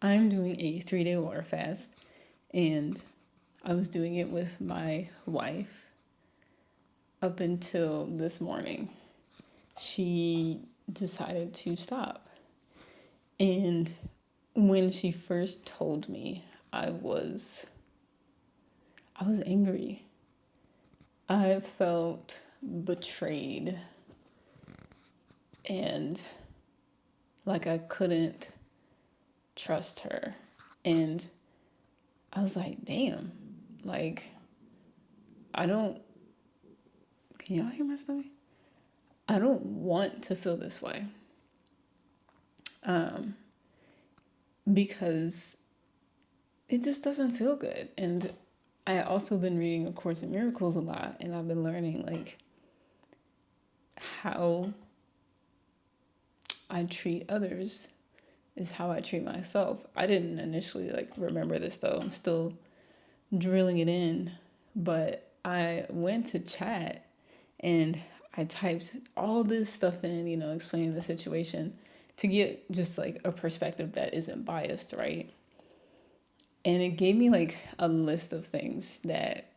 I'm doing a 3-day water fast, and I was doing it with my wife up until this morning. She decided to stop. And when she first told me, I was angry. I felt betrayed and like I couldn't trust her. And I was like, damn, like, I don't, can y'all hear my stomach? I don't want to feel this way. Because it just doesn't feel good. And I also been reading A Course in Miracles a lot, and I've been learning like how I treat others is how I treat myself. I didn't initially like remember this though. I'm still drilling it in, but I went to chat and I typed all this stuff in, explaining the situation to get just like a perspective that isn't biased, right? And it gave me like a list of things that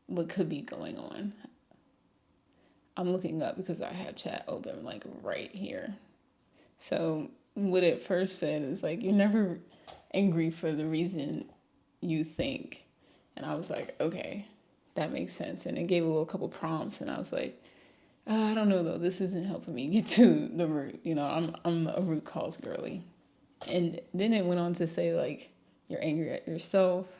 what could be going on. I'm looking up because I have chat open like right here. So what it first said is like, you're never angry for the reason you think. And I was like, okay, that makes sense. And it gave a little couple prompts, and I was like, I don't know though, this isn't helping me get to the root. I'm a root cause girly. And then it went on to say like, you're angry at yourself,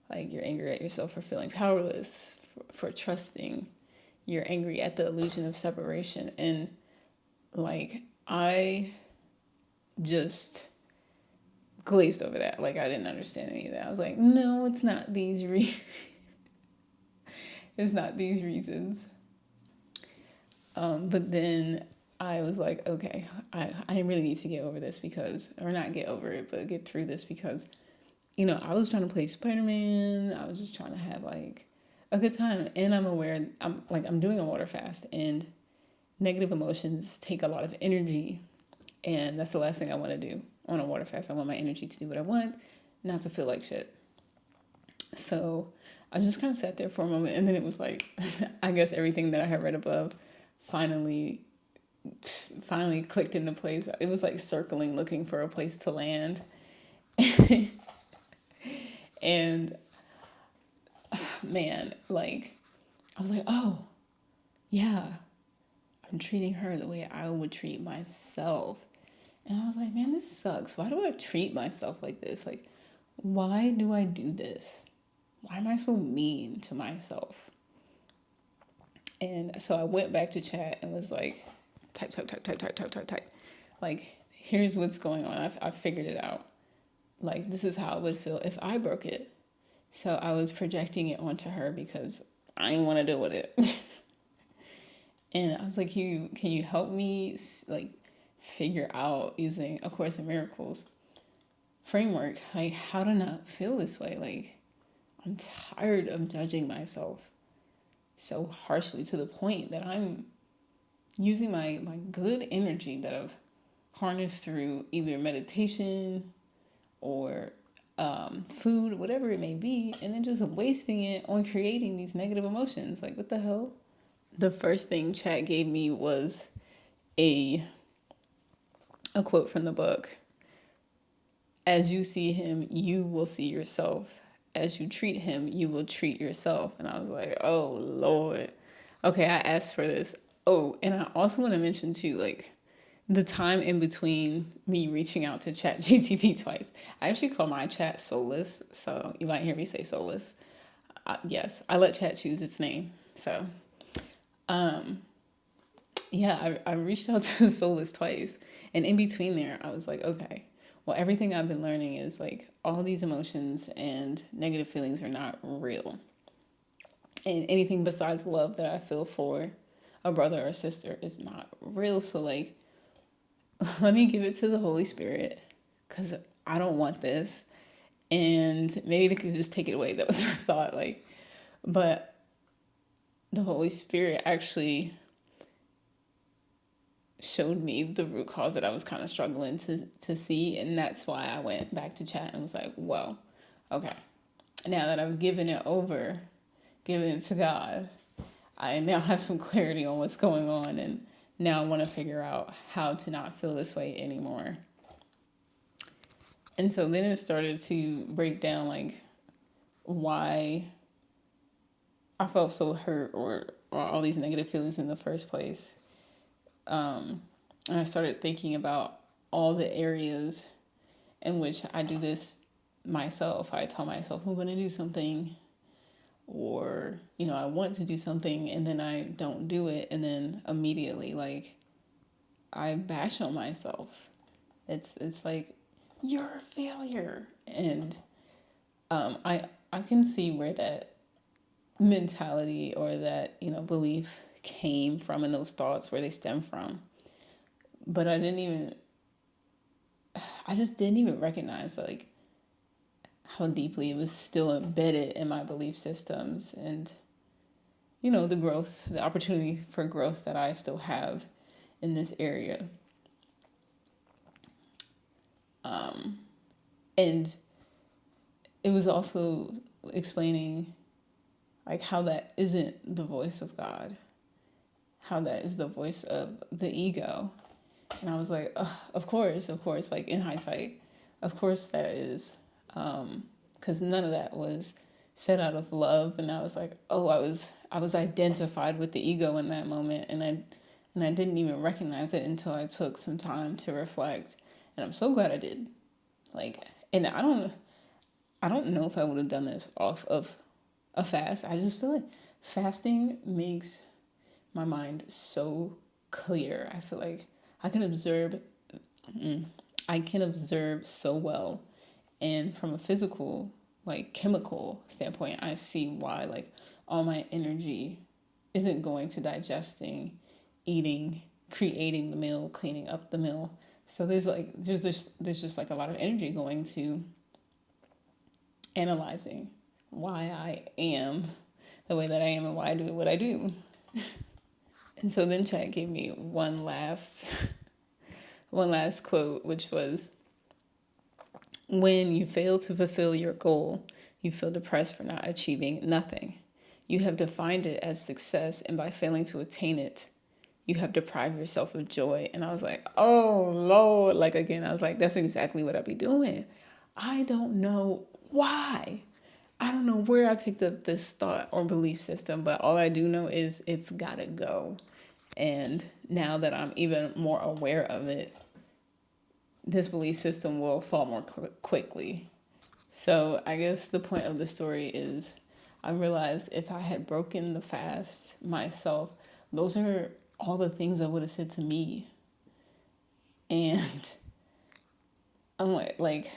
like you're angry at yourself for feeling powerless, for trusting. You're angry at the illusion of separation. And like, I just glazed over that. Like, I didn't understand any of that. I was like, no, it's not these it's not these reasons. But then I was like, okay, I really need to get over this or not get over it, but get through this because, I was trying to play Spider-Man. I was just trying to have like a good time. And I'm aware, I'm doing a water fast, and negative emotions take a lot of energy. And that's the last thing I want to do on a water fast. I want my energy to do what I want, not to feel like shit. So I just kind of sat there for a moment, and then it was like, I guess everything that I had read above finally clicked into place. It was like circling, looking for a place to land. And man, like, I was like, oh, yeah, I'm treating her the way I would treat myself. And I was like, man, this sucks. Why do I treat myself like this? Like, why do I do this? Why am I so mean to myself? And so I went back to chat and was like, type. Like, here's what's going on. I figured it out. Like, this is how it would feel if I broke it. So I was projecting it onto her because I didn't want to deal with it. And I was like, can you help me like figure out, using A Course in Miracles framework, like how to not feel this way? Like, I'm tired of judging myself so harshly to the point that I'm using my good energy that I've harnessed through either meditation or food, whatever it may be, and then just wasting it on creating these negative emotions. Like, what the hell? The first thing chat gave me was a quote from the book. As you see him, you will see yourself. As you treat him, you will treat yourself. And I was like, oh, Lord. Okay, I asked for this. Oh, and I also want to mention too, like, the time in between me reaching out to Chat GTP twice. I actually call my chat Soulless, so you might hear me say Soulless. Yes, I let chat choose its name. So, yeah, I reached out to Soulless twice. And in between there, I was like, okay, well, everything I've been learning is like all these emotions and negative feelings are not real. And anything besides love that I feel for a brother or sister is not real. So, like, let me give it to the Holy Spirit because I don't want this. And maybe they could just take it away. That was my thought. Like, but the Holy Spirit actually showed me the root cause that I was kind of struggling to see. And that's why I went back to chat and was like, whoa, okay. Now that I've given it over, given it to God, I now have some clarity on what's going on. And now I want to figure out how to not feel this way anymore. And so then it started to break down like why I felt so hurt or all these negative feelings in the first place. And I started thinking about all the areas in which I do this myself. I tell myself I'm going to do something, or, you know, I want to do something and then I don't do it. And then immediately, like, I bash on myself. It's like, you're a failure. And I can see where that mentality or that, you know, belief came from, and those thoughts, where they stem from. But I just didn't even recognize like how deeply it was still embedded in my belief systems, and, you know, the opportunity for growth that I still have in this area. And it was also explaining like how that isn't the voice of God, how that is the voice of the ego. And I was like, of course, like in hindsight, of course that is, because none of that was said out of love. And I was like, oh, I was identified with the ego in that moment, and I didn't even recognize it until I took some time to reflect. And I'm so glad I did. Like, and I don't know if I would have done this off of a fast. I just feel like fasting makes my mind so clear. I feel like I can observe so well. And from a physical, like chemical standpoint, I see why like all my energy isn't going to digesting, eating, creating the meal, cleaning up the meal. So there's just like a lot of energy going to analyzing why I am the way that I am and why I do what I do. And so then Chat gave me one last quote, which was, when you fail to fulfill your goal, you feel depressed for not achieving nothing. You have defined it as success, and by failing to attain it, you have deprived yourself of joy. And I was like, oh, Lord. Like, again, I was like, that's exactly what I be doing. I don't know why. I don't know where I picked up this thought or belief system, but all I do know is it's gotta go. And now that I'm even more aware of it, this belief system will fall more quickly. So I guess the point of the story is I realized if I had broken the fast myself, those are all the things I would have said to me. And I'm like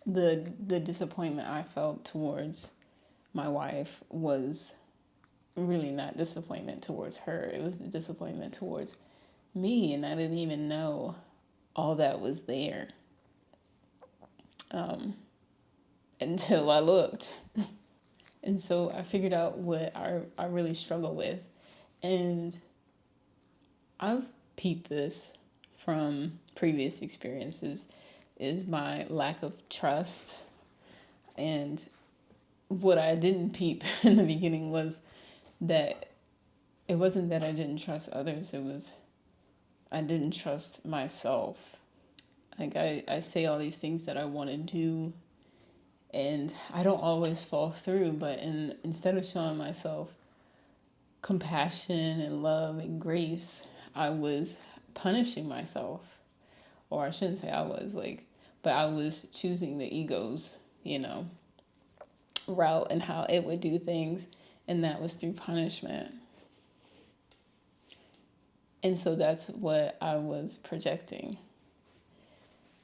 the disappointment I felt towards my wife was really not disappointment towards her. It was a disappointment towards me, and I didn't even know all that was there until I looked. And so I figured out what I really struggle with. And I've peeped this from previous experiences, is my lack of trust. And what I didn't peep in the beginning was that it wasn't that I didn't trust others, it was I didn't trust myself. Like I say all these things that I want to do, and I don't always fall through, but instead of showing myself compassion and love and grace, I was punishing myself. Or I shouldn't say I was, but I was choosing the ego's, route and how it would do things, and that was through punishment. And so that's what I was projecting.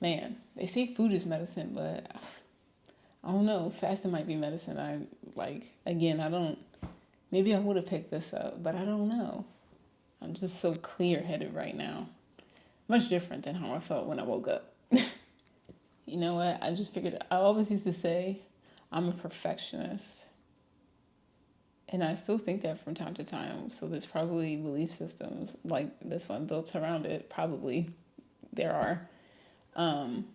Man, they say food is medicine, but I don't know. Fasting might be medicine. Maybe I would have picked this up, but I don't know. I'm just so clear-headed right now. Much different than how I felt when I woke up. You know what? I just figured, I always used to say I'm a perfectionist. And I still think that from time to time. So there's probably belief systems like this one built around it. Probably there are. Um,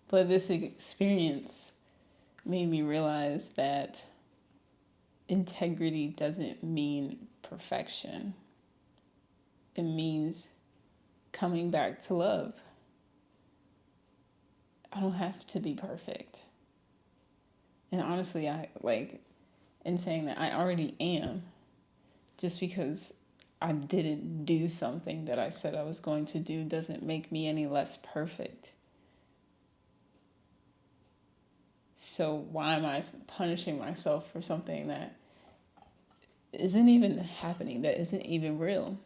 but this experience made me realize that integrity doesn't mean perfection. It means coming back to love. I don't have to be perfect. And honestly, I like in saying that I already am, just because I didn't do something that I said I was going to do doesn't make me any less perfect. So why am I punishing myself for something that isn't even happening, that isn't even real?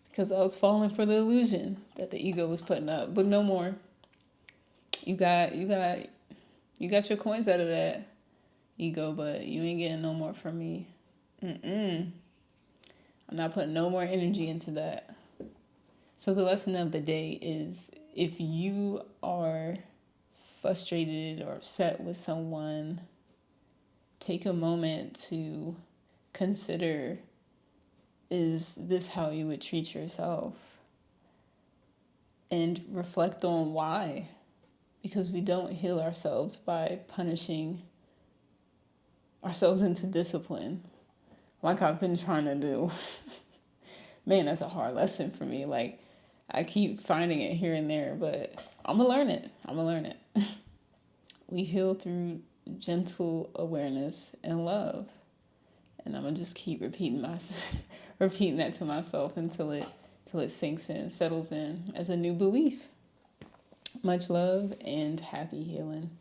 Because I was falling for the illusion that the ego was putting up, but no more. You got your coins out of that, ego, but you ain't getting no more from me. I'm not putting no more energy into that. So the lesson of the day is, if you are frustrated or upset with someone, take a moment to consider, is this how you would treat yourself? And reflect on why. Because we don't heal ourselves by punishing ourselves into discipline, like I've been trying to do. Man, that's a hard lesson for me. Like, I keep finding it here and there, but I'm gonna learn it. We heal through gentle awareness and love. And I'm gonna just keep repeating that to myself until it sinks in, settles in as a new belief. Much love and happy healing.